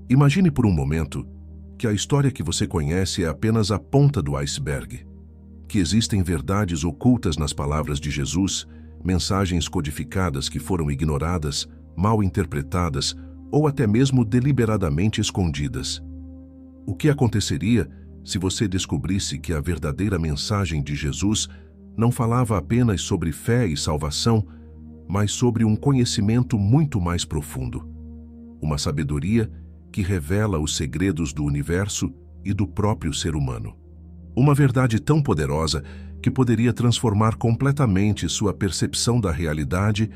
Imagine por um momento que a história que você conhece é apenas a ponta do iceberg, que existem verdades ocultas nas palavras de Jesus, mensagens codificadas que foram ignoradas, mal interpretadas ou até mesmo deliberadamente escondidas. O que aconteceria se você descobrisse que a verdadeira mensagem de Jesus não falava apenas sobre fé e salvação, mas sobre um conhecimento muito mais profundo, uma sabedoria que revela os segredos do universo e do próprio ser humano? Uma verdade tão poderosa que poderia transformar completamente sua percepção da realidade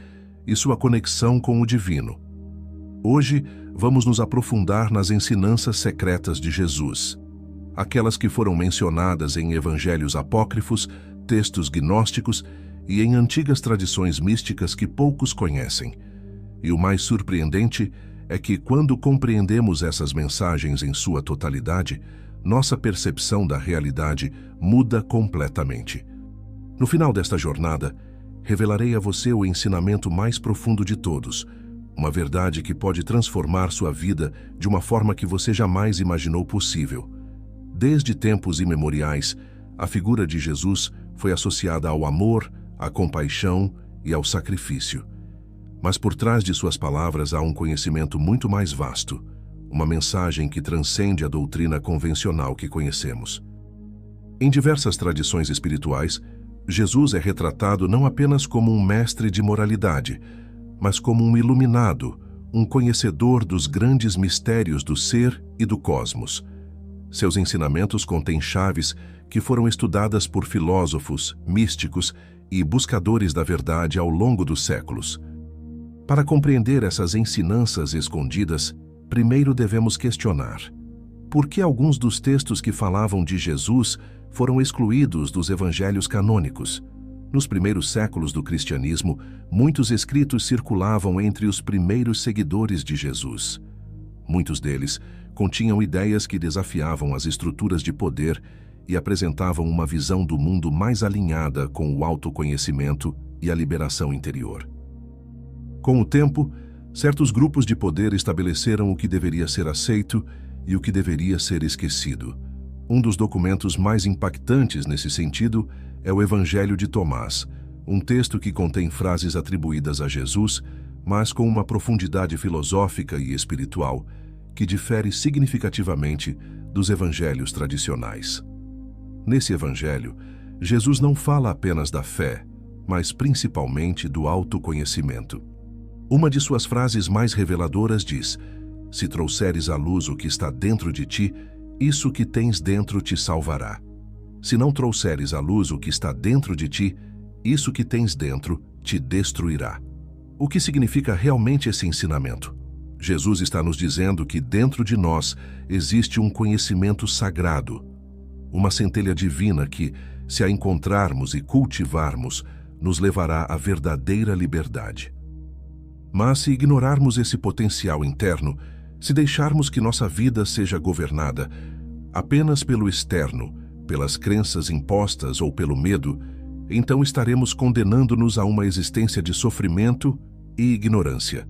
e sua conexão com o divino. Hoje, vamos nos aprofundar nas ensinanças secretas de Jesus, aquelas que foram mencionadas em evangelhos apócrifos, textos gnósticos e em antigas tradições místicas que poucos conhecem. E o mais surpreendente é que, quando compreendemos essas mensagens em sua totalidade, nossa percepção da realidade muda completamente. No final desta jornada, revelarei a você o ensinamento mais profundo de todos, uma verdade que pode transformar sua vida de uma forma que você jamais imaginou possível. Desde tempos imemoriais, a figura de Jesus foi associada ao amor, à compaixão e ao sacrifício. Mas por trás de suas palavras há um conhecimento muito mais vasto, uma mensagem que transcende a doutrina convencional que conhecemos. Em diversas tradições espirituais, Jesus é retratado não apenas como um mestre de moralidade, mas como um iluminado, um conhecedor dos grandes mistérios do ser e do cosmos. Seus ensinamentos contêm chaves que foram estudadas por filósofos, místicos e buscadores da verdade ao longo dos séculos. Para compreender essas ensinanças escondidas, primeiro devemos questionar: por que alguns dos textos que falavam de Jesus foram excluídos dos evangelhos canônicos? Nos primeiros séculos do cristianismo, muitos escritos circulavam entre os primeiros seguidores de Jesus. Muitos deles continham ideias que desafiavam as estruturas de poder e apresentavam uma visão do mundo mais alinhada com o autoconhecimento e a liberação interior. Com o tempo, certos grupos de poder estabeleceram o que deveria ser aceito e o que deveria ser esquecido. Um dos documentos mais impactantes nesse sentido é o Evangelho de Tomás, um texto que contém frases atribuídas a Jesus, mas com uma profundidade filosófica e espiritual que difere significativamente dos evangelhos tradicionais. Nesse evangelho, Jesus não fala apenas da fé, mas principalmente do autoconhecimento. Uma de suas frases mais reveladoras diz: "Se trouxeres à luz o que está dentro de ti, isso que tens dentro te salvará. Se não trouxeres à luz o que está dentro de ti, isso que tens dentro te destruirá." O que significa realmente esse ensinamento? Jesus está nos dizendo que dentro de nós existe um conhecimento sagrado, uma centelha divina que, se a encontrarmos e cultivarmos, nos levará à verdadeira liberdade. Mas se ignorarmos esse potencial interno, se deixarmos que nossa vida seja governada apenas pelo externo, pelas crenças impostas ou pelo medo, então estaremos condenando-nos a uma existência de sofrimento e ignorância.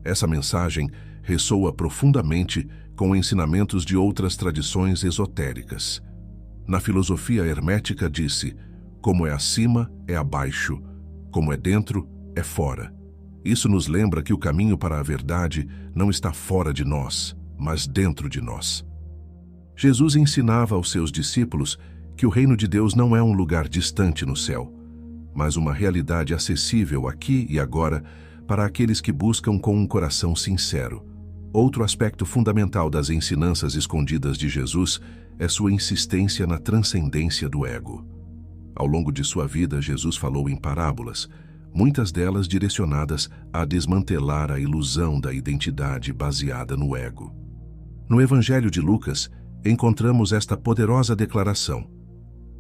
Essa mensagem ressoa profundamente com ensinamentos de outras tradições esotéricas. Na filosofia hermética disse: como é acima, é abaixo, como é dentro, é fora. Isso nos lembra que o caminho para a verdade não está fora de nós, mas dentro de nós. Jesus ensinava aos seus discípulos que o reino de Deus não é um lugar distante no céu, mas uma realidade acessível aqui e agora para aqueles que buscam com um coração sincero. Outro aspecto fundamental das ensinanças escondidas de Jesus é sua insistência na transcendência do ego. Ao longo de sua vida, Jesus falou em parábolas, muitas delas direcionadas a desmantelar a ilusão da identidade baseada no ego. No Evangelho de Lucas, encontramos esta poderosa declaração: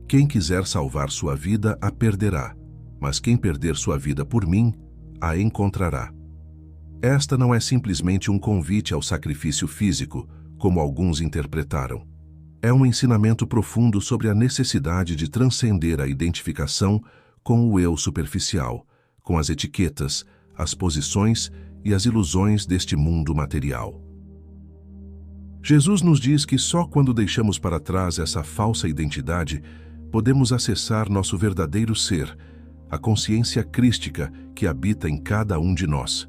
quem quiser salvar sua vida, a perderá, mas quem perder sua vida por mim, a encontrará. Esta não é simplesmente um convite ao sacrifício físico, como alguns interpretaram. É um ensinamento profundo sobre a necessidade de transcender a identificação com o eu superficial, com as etiquetas, as posições e as ilusões deste mundo material. Jesus nos diz que só quando deixamos para trás essa falsa identidade, podemos acessar nosso verdadeiro ser, a consciência crística que habita em cada um de nós.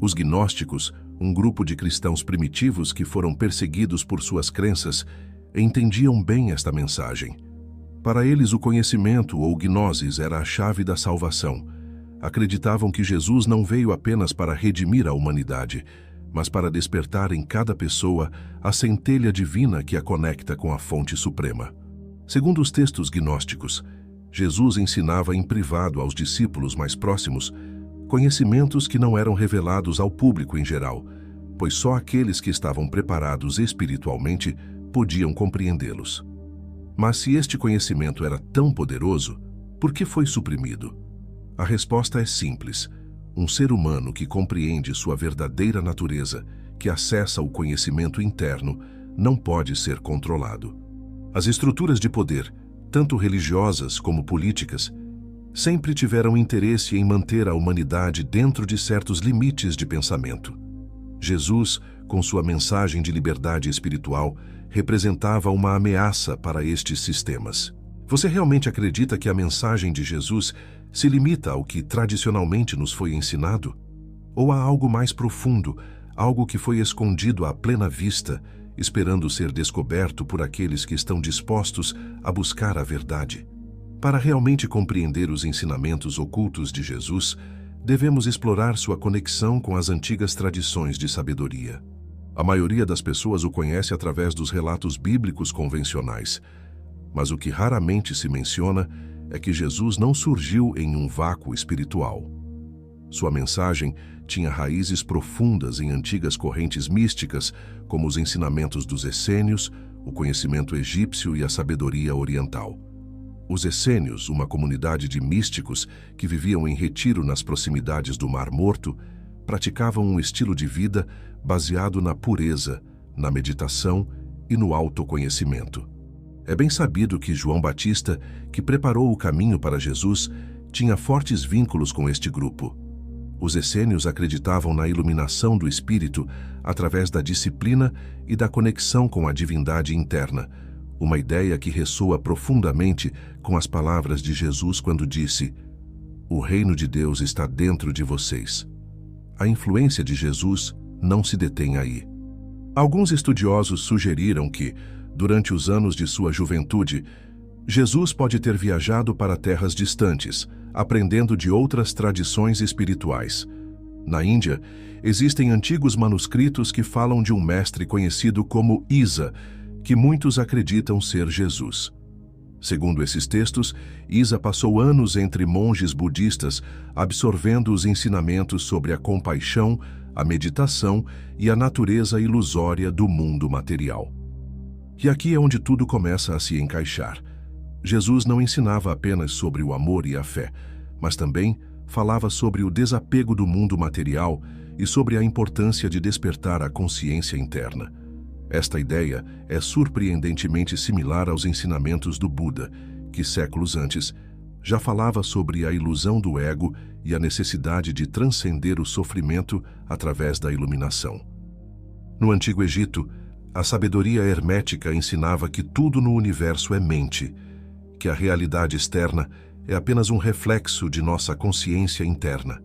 Os gnósticos, um grupo de cristãos primitivos que foram perseguidos por suas crenças, entendiam bem esta mensagem. Para eles, o conhecimento ou gnosis era a chave da salvação. Acreditavam que Jesus não veio apenas para redimir a humanidade, mas para despertar em cada pessoa a centelha divina que a conecta com a fonte suprema. Segundo os textos gnósticos, Jesus ensinava em privado aos discípulos mais próximos conhecimentos que não eram revelados ao público em geral, pois só aqueles que estavam preparados espiritualmente podiam compreendê-los. Mas se este conhecimento era tão poderoso, por que foi suprimido? A resposta é simples. Um ser humano que compreende sua verdadeira natureza, que acessa o conhecimento interno, não pode ser controlado. As estruturas de poder, tanto religiosas como políticas, sempre tiveram interesse em manter a humanidade dentro de certos limites de pensamento. Jesus, com sua mensagem de liberdade espiritual, representava uma ameaça para estes sistemas. Você realmente acredita que a mensagem de Jesus se limita ao que tradicionalmente nos foi ensinado? Ou há algo mais profundo, algo que foi escondido à plena vista, esperando ser descoberto por aqueles que estão dispostos a buscar a verdade? Para realmente compreender os ensinamentos ocultos de Jesus, devemos explorar sua conexão com as antigas tradições de sabedoria. A maioria das pessoas o conhece através dos relatos bíblicos convencionais, mas o que raramente se menciona é que Jesus não surgiu em um vácuo espiritual. Sua mensagem tinha raízes profundas em antigas correntes místicas, como os ensinamentos dos essênios, o conhecimento egípcio e a sabedoria oriental. Os essênios, uma comunidade de místicos que viviam em retiro nas proximidades do Mar Morto, praticavam um estilo de vida baseado na pureza, na meditação e no autoconhecimento. É bem sabido que João Batista, que preparou o caminho para Jesus, tinha fortes vínculos com este grupo. Os essênios acreditavam na iluminação do espírito através da disciplina e da conexão com a divindade interna, uma ideia que ressoa profundamente com as palavras de Jesus quando disse: "O reino de Deus está dentro de vocês." A influência de Jesus não se detém aí. Alguns estudiosos sugeriram que, durante os anos de sua juventude, Jesus pode ter viajado para terras distantes, aprendendo de outras tradições espirituais. Na Índia, existem antigos manuscritos que falam de um mestre conhecido como Isa, que muitos acreditam ser Jesus. Segundo esses textos, Isa passou anos entre monges budistas, absorvendo os ensinamentos sobre a compaixão, a meditação e a natureza ilusória do mundo material. E aqui é onde tudo começa a se encaixar. Jesus não ensinava apenas sobre o amor e a fé, mas também falava sobre o desapego do mundo material e sobre a importância de despertar a consciência interna. Esta ideia é surpreendentemente similar aos ensinamentos do Buda, que séculos antes já falava sobre a ilusão do ego e a necessidade de transcender o sofrimento através da iluminação. No Antigo Egito, a sabedoria hermética ensinava que tudo no universo é mente, que a realidade externa é apenas um reflexo de nossa consciência interna.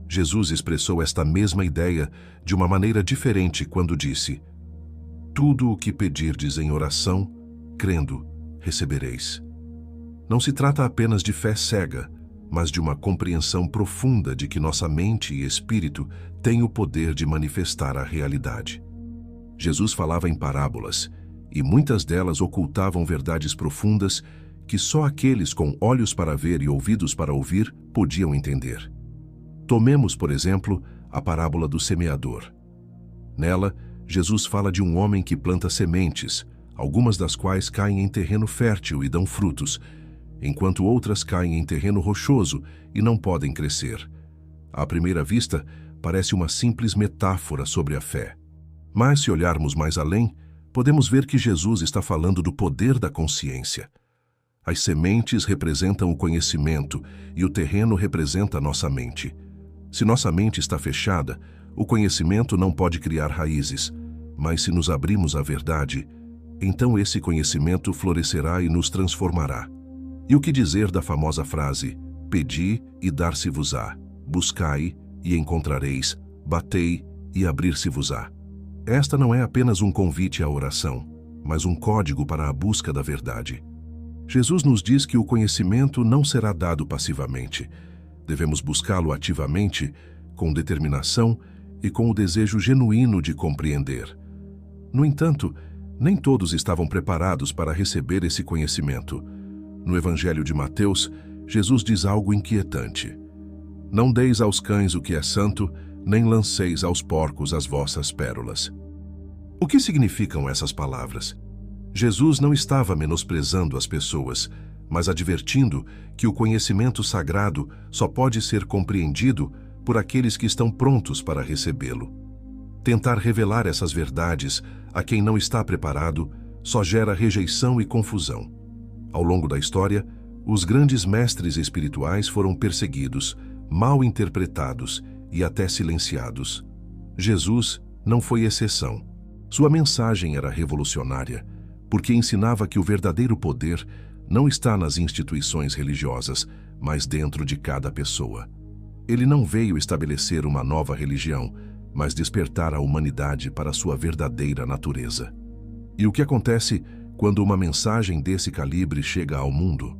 Jesus expressou esta mesma ideia de uma maneira diferente quando disse: "Tudo o que pedirdes em oração, crendo, recebereis." Não se trata apenas de fé cega, mas de uma compreensão profunda de que nossa mente e espírito têm o poder de manifestar a realidade. Jesus falava em parábolas, e muitas delas ocultavam verdades profundas que só aqueles com olhos para ver e ouvidos para ouvir podiam entender. Tomemos, por exemplo, a parábola do semeador. Nela, Jesus fala de um homem que planta sementes, algumas das quais caem em terreno fértil e dão frutos, enquanto outras caem em terreno rochoso e não podem crescer. À primeira vista, parece uma simples metáfora sobre a fé. Mas, se olharmos mais além, podemos ver que Jesus está falando do poder da consciência. As sementes representam o conhecimento e o terreno representa nossa mente. Se nossa mente está fechada, o conhecimento não pode criar raízes. mas se nos abrimos à verdade, então esse conhecimento florescerá e nos transformará. E o que dizer da famosa frase: pedi e dar-se-vos-á, buscai e encontrareis, batei e abrir-se-vos-á? Esta não é apenas um convite à oração, mas um código para a busca da verdade. Jesus nos diz que o conhecimento não será dado passivamente. Devemos buscá-lo ativamente, com determinação e com o desejo genuíno de compreender. No entanto, nem todos estavam preparados para receber esse conhecimento. No Evangelho de Mateus, Jesus diz algo inquietante: não deis aos cães o que é santo, nem lanceis aos porcos as vossas pérolas. O que significam essas palavras? Jesus não estava menosprezando as pessoas, mas advertindo que o conhecimento sagrado só pode ser compreendido por aqueles que estão prontos para recebê-lo. Tentar revelar essas verdades a quem não está preparado só gera rejeição e confusão. Ao longo da história, os grandes mestres espirituais foram perseguidos, mal interpretados e até silenciados. Jesus não foi exceção. Sua mensagem era revolucionária, porque ensinava que o verdadeiro poder não está nas instituições religiosas, mas dentro de cada pessoa. Ele não veio estabelecer uma nova religião, mas despertar a humanidade para sua verdadeira natureza. E o que acontece quando uma mensagem desse calibre chega ao mundo?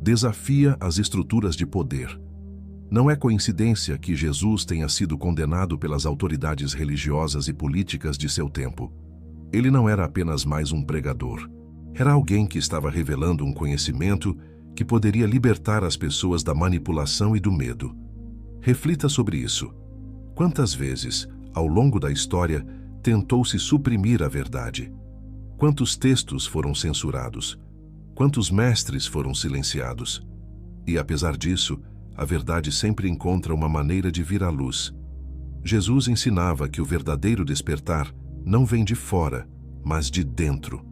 Desafia as estruturas de poder. Não é coincidência que Jesus tenha sido condenado pelas autoridades religiosas e políticas de seu tempo. Ele não era apenas mais um pregador. Era alguém que estava revelando um conhecimento que poderia libertar as pessoas da manipulação e do medo. Reflita sobre isso. Quantas vezes, ao longo da história, tentou-se suprimir a verdade? Quantos textos foram censurados? Quantos mestres foram silenciados? E, apesar disso, a verdade sempre encontra uma maneira de vir à luz. Jesus ensinava que o verdadeiro despertar não vem de fora, mas de dentro.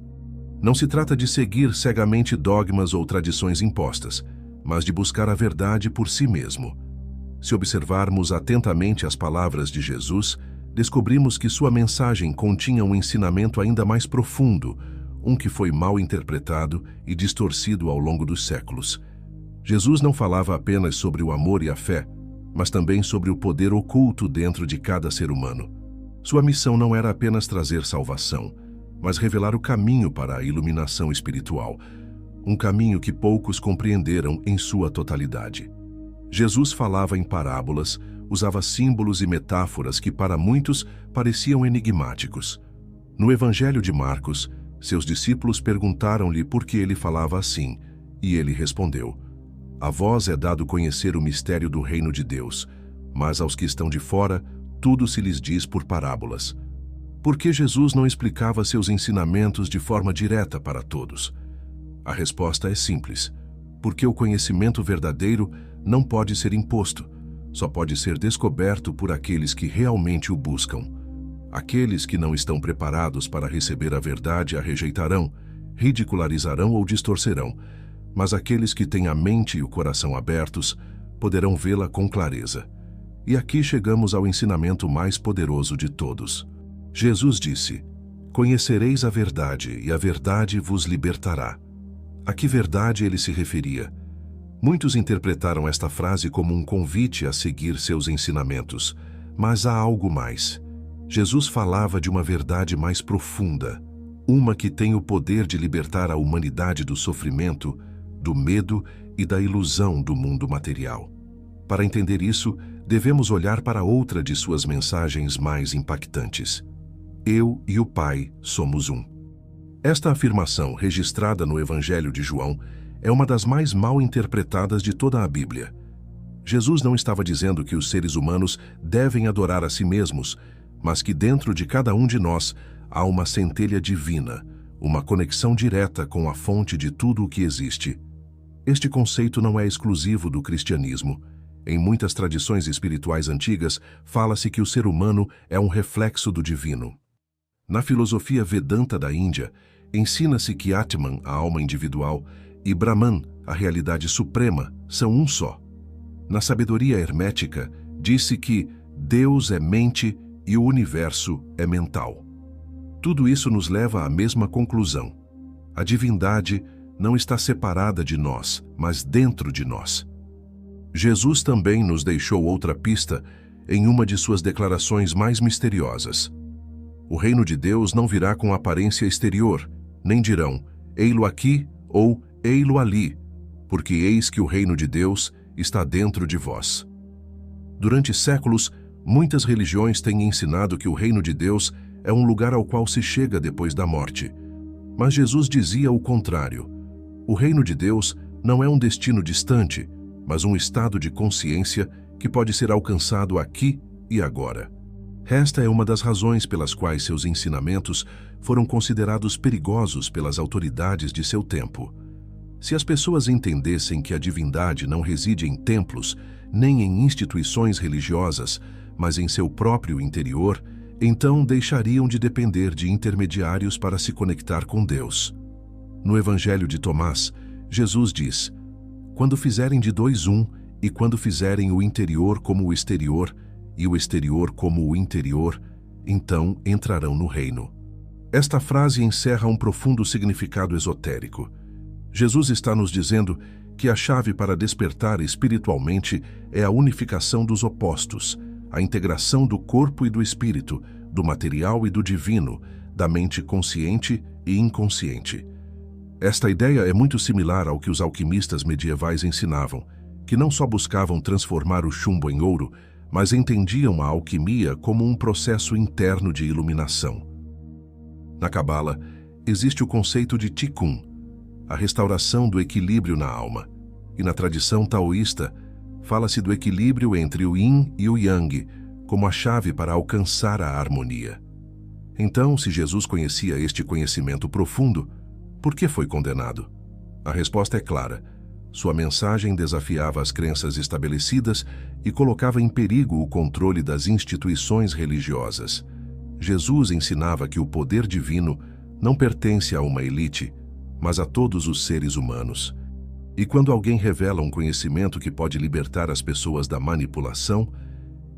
Não se trata de seguir cegamente dogmas ou tradições impostas, mas de buscar a verdade por si mesmo. Se observarmos atentamente as palavras de Jesus, descobrimos que sua mensagem continha um ensinamento ainda mais profundo, um que foi mal interpretado e distorcido ao longo dos séculos. Jesus não falava apenas sobre o amor e a fé, mas também sobre o poder oculto dentro de cada ser humano. Sua missão não era apenas trazer salvação, mas revelar o caminho para a iluminação espiritual, um caminho que poucos compreenderam em sua totalidade. Jesus falava em parábolas, usava símbolos e metáforas que para muitos pareciam enigmáticos. No Evangelho de Marcos, seus discípulos perguntaram-lhe por que ele falava assim, e ele respondeu: a vós é dado conhecer o mistério do reino de Deus, mas aos que estão de fora, tudo se lhes diz por parábolas. Por que Jesus não explicava seus ensinamentos de forma direta para todos? A resposta é simples: porque o conhecimento verdadeiro não pode ser imposto, só pode ser descoberto por aqueles que realmente o buscam. Aqueles que não estão preparados para receber a verdade a rejeitarão, ridicularizarão ou distorcerão, mas aqueles que têm a mente e o coração abertos poderão vê-la com clareza. E aqui chegamos ao ensinamento mais poderoso de todos. Jesus disse: conhecereis a verdade e a verdade vos libertará. A que verdade ele se referia? Muitos interpretaram esta frase como um convite a seguir seus ensinamentos, mas há algo mais. Jesus falava de uma verdade mais profunda, uma que tem o poder de libertar a humanidade do sofrimento, do medo e da ilusão do mundo material. Para entender isso, devemos olhar para outra de suas mensagens mais impactantes. Eu e o Pai somos um. Esta afirmação, registrada no Evangelho de João, é uma das mais mal interpretadas de toda a Bíblia. Jesus não estava dizendo que os seres humanos devem adorar a si mesmos, mas que dentro de cada um de nós há uma centelha divina, uma conexão direta com a fonte de tudo o que existe. Este conceito não é exclusivo do cristianismo. Em muitas tradições espirituais antigas, fala-se que o ser humano é um reflexo do divino. Na filosofia Vedanta da Índia, ensina-se que Atman, a alma individual, e Brahman, a realidade suprema, são um só. Na sabedoria hermética, disse que Deus é mente e o universo é mental. Tudo isso nos leva à mesma conclusão. A divindade não está separada de nós, mas dentro de nós. Jesus também nos deixou outra pista em uma de suas declarações mais misteriosas. O reino de Deus não virá com aparência exterior, nem dirão, ei-lo aqui ou ei-lo ali, porque eis que o reino de Deus está dentro de vós. Durante séculos, muitas religiões têm ensinado que o reino de Deus é um lugar ao qual se chega depois da morte. Mas Jesus dizia o contrário. O reino de Deus não é um destino distante, mas um estado de consciência que pode ser alcançado aqui e agora. Esta é uma das razões pelas quais seus ensinamentos foram considerados perigosos pelas autoridades de seu tempo. Se as pessoas entendessem que a divindade não reside em templos, nem em instituições religiosas, mas em seu próprio interior, então deixariam de depender de intermediários para se conectar com Deus. No Evangelho de Tomás, Jesus diz: quando fizerem de dois um, e quando fizerem o interior como o exterior, e o exterior como o interior, então entrarão no reino. Esta frase encerra um profundo significado esotérico. Jesus está nos dizendo que a chave para despertar espiritualmente é a unificação dos opostos, a integração do corpo e do espírito, do material e do divino, da mente consciente e inconsciente. Esta ideia é muito similar ao que os alquimistas medievais ensinavam, que não só buscavam transformar o chumbo em ouro, mas entendiam a alquimia como um processo interno de iluminação. Na Cabala, existe o conceito de Tikkun, a restauração do equilíbrio na alma, e na tradição taoísta, fala-se do equilíbrio entre o Yin e o Yang, como a chave para alcançar a harmonia. Então, se Jesus conhecia este conhecimento profundo, por que foi condenado? A resposta é clara. Sua mensagem desafiava as crenças estabelecidas e colocava em perigo o controle das instituições religiosas. Jesus ensinava que o poder divino não pertence a uma elite, mas a todos os seres humanos. E quando alguém revela um conhecimento que pode libertar as pessoas da manipulação,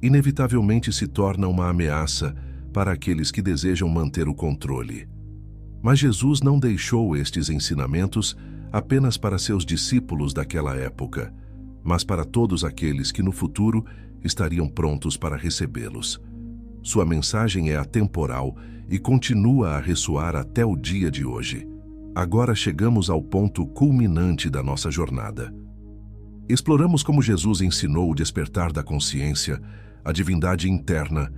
inevitavelmente se torna uma ameaça para aqueles que desejam manter o controle. Mas Jesus não deixou estes ensinamentos apenas para seus discípulos daquela época, mas para todos aqueles que no futuro estariam prontos para recebê-los. Sua mensagem é atemporal e continua a ressoar até o dia de hoje. Agora chegamos ao ponto culminante da nossa jornada. Exploramos como Jesus ensinou o despertar da consciência, a divindade interna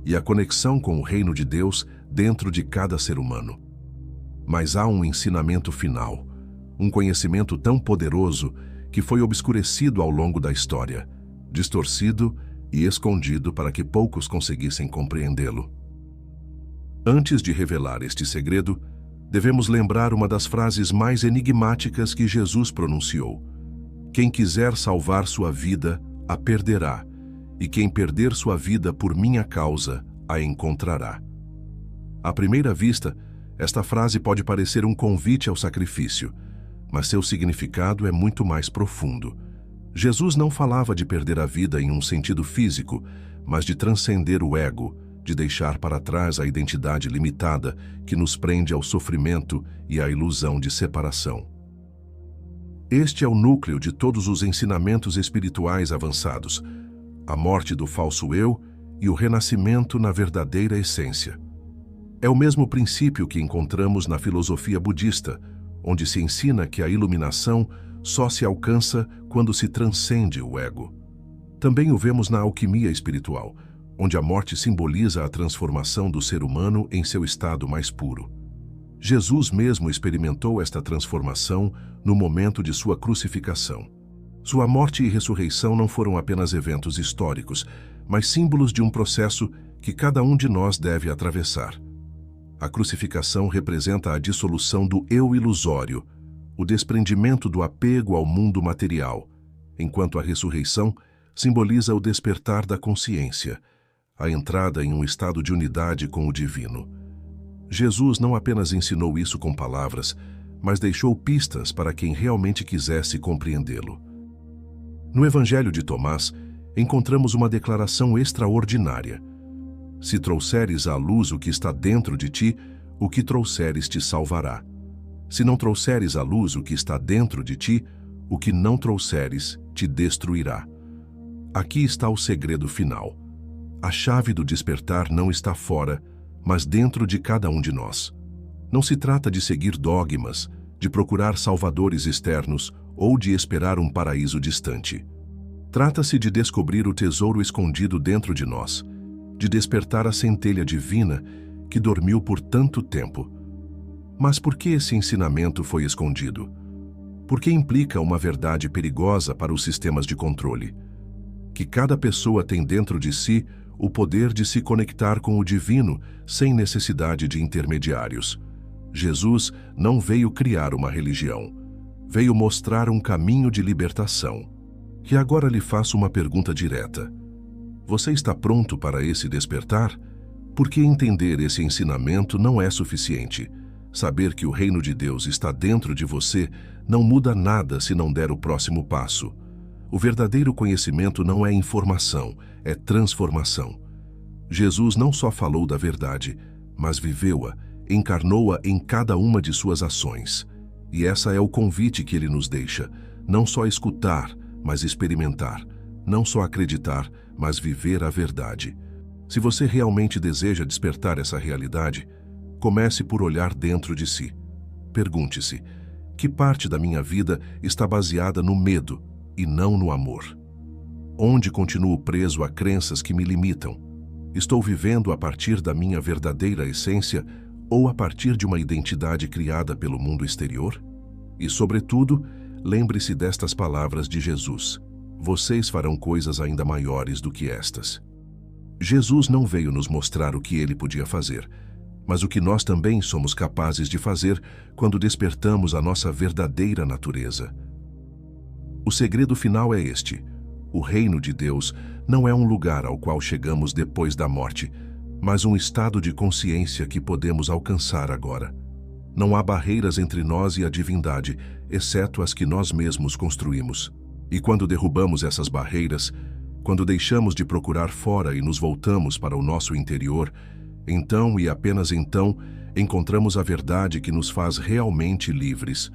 e a conexão com o reino de Deus dentro de cada ser humano. Mas há um ensinamento final, um conhecimento tão poderoso que foi obscurecido ao longo da história, distorcido e escondido para que poucos conseguissem compreendê-lo. Antes de revelar este segredo, devemos lembrar uma das frases mais enigmáticas que Jesus pronunciou: quem quiser salvar sua vida, a perderá, e quem perder sua vida por minha causa, a encontrará. À primeira vista, esta frase pode parecer um convite ao sacrifício, mas seu significado é muito mais profundo. Jesus não falava de perder a vida em um sentido físico, mas de transcender o ego, de deixar para trás a identidade limitada que nos prende ao sofrimento e à ilusão de separação. Este é o núcleo de todos os ensinamentos espirituais avançados, a morte do falso eu e o renascimento na verdadeira essência. É o mesmo princípio que encontramos na filosofia budista, onde se ensina que a iluminação só se alcança quando se transcende o ego. Também o vemos na alquimia espiritual, onde a morte simboliza a transformação do ser humano em seu estado mais puro. Jesus mesmo experimentou esta transformação no momento de sua crucificação. Sua morte e ressurreição não foram apenas eventos históricos, mas símbolos de um processo que cada um de nós deve atravessar. A crucificação representa a dissolução do eu ilusório, o desprendimento do apego ao mundo material, enquanto a ressurreição simboliza o despertar da consciência, a entrada em um estado de unidade com o divino. Jesus não apenas ensinou isso com palavras, mas deixou pistas para quem realmente quisesse compreendê-lo. No Evangelho de Tomás, encontramos uma declaração extraordinária. Se trouxeres à luz o que está dentro de ti, o que trouxeres te salvará. Se não trouxeres à luz o que está dentro de ti, o que não trouxeres te destruirá. Aqui está o segredo final. A chave do despertar não está fora, mas dentro de cada um de nós. Não se trata de seguir dogmas, de procurar salvadores externos ou de esperar um paraíso distante. Trata-se de descobrir o tesouro escondido dentro de nós, de despertar a centelha divina que dormiu por tanto tempo. Mas por que esse ensinamento foi escondido? Porque implica uma verdade perigosa para os sistemas de controle. Que cada pessoa tem dentro de si o poder de se conectar com o divino sem necessidade de intermediários. Jesus não veio criar uma religião, veio mostrar um caminho de libertação. E agora lhe faço uma pergunta direta. Você está pronto para esse despertar? Porque entender esse ensinamento não é suficiente. Saber que o reino de Deus está dentro de você não muda nada se não der o próximo passo. O verdadeiro conhecimento não é informação, é transformação. Jesus não só falou da verdade, mas viveu-a, encarnou-a em cada uma de suas ações. E essa é o convite que ele nos deixa, não só escutar, mas experimentar, não só acreditar, mas viver a verdade. Se você realmente deseja despertar essa realidade, comece por olhar dentro de si. Pergunte-se: que parte da minha vida está baseada no medo e não no amor? Onde continuo preso a crenças que me limitam? Estou vivendo a partir da minha verdadeira essência ou a partir de uma identidade criada pelo mundo exterior? E, sobretudo, lembre-se destas palavras de Jesus: vocês farão coisas ainda maiores do que estas. Jesus não veio nos mostrar o que ele podia fazer, mas o que nós também somos capazes de fazer quando despertamos a nossa verdadeira natureza. O segredo final é este: o reino de Deus não é um lugar ao qual chegamos depois da morte, mas um estado de consciência que podemos alcançar agora. Não há barreiras entre nós e a divindade, exceto as que nós mesmos construímos. E quando derrubamos essas barreiras, quando deixamos de procurar fora e nos voltamos para o nosso interior, então e apenas então encontramos a verdade que nos faz realmente livres,